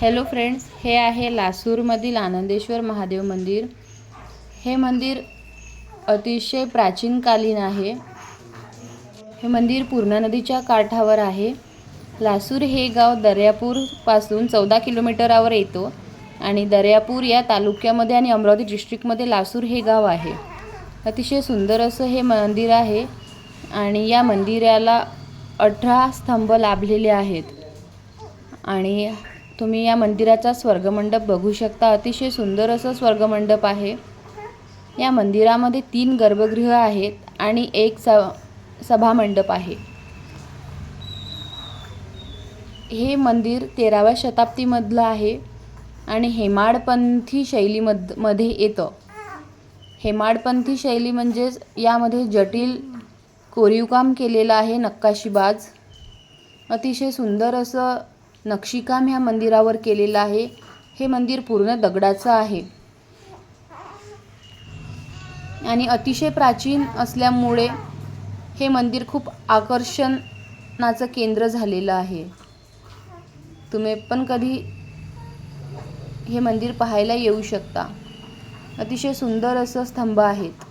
Hello friends, हे आहे लासूरमधील आनंदेश्वर महादेव मंदिर। हे मंदिर अतिशय प्राचीनकालीन आहे। हे मंदिर पूर्णा नदीच्या काठावर आहे। लासूर हे गाव दर्यापूर पासून 14 किलोमीटरवर येतो आणि दर्यापूर या तालुक्यामध्ये आणि अमरावती डिस्ट्रिक्टमध्ये लासूर हे गाव आहे। अतिशय सुंदर असं हे मंदिर आहे आणि या मंदिराला 18 स्तंभ लाभलेले आहेत आणि तुम्ही या मंदिराचा स्वर्गमंडप बघू शकता। अतिशय सुंदर असं स्वर्गमंडप आहे। या मंदिरामध्ये 3 गर्भगृह आहेत आणि एक सभामंडप आहे। हे मंदिर 13व्या शताब्दीमधलं आहे आणि हेमाडपंथी शैलीमध्ये येतं। हेमाडपंथी शैली म्हणजेच यामध्ये जटिल कोरीवकाम केलेलं आहे, नक्काशीबाज। अतिशय सुंदर असं नक्षीकाम ह्या मंदिरावर केलेलं आहे। हे मंदिर पूर्ण दगडाचं आहे आणि अतिशय प्राचीन असल्यामुळे हे मंदिर खूप आकर्षणाचं केंद्र झालेलं आहे। तुम्ही पण कधी हे मंदिर पाहायला येऊ शकता। अतिशय सुंदर असं स्तंभ आहेत।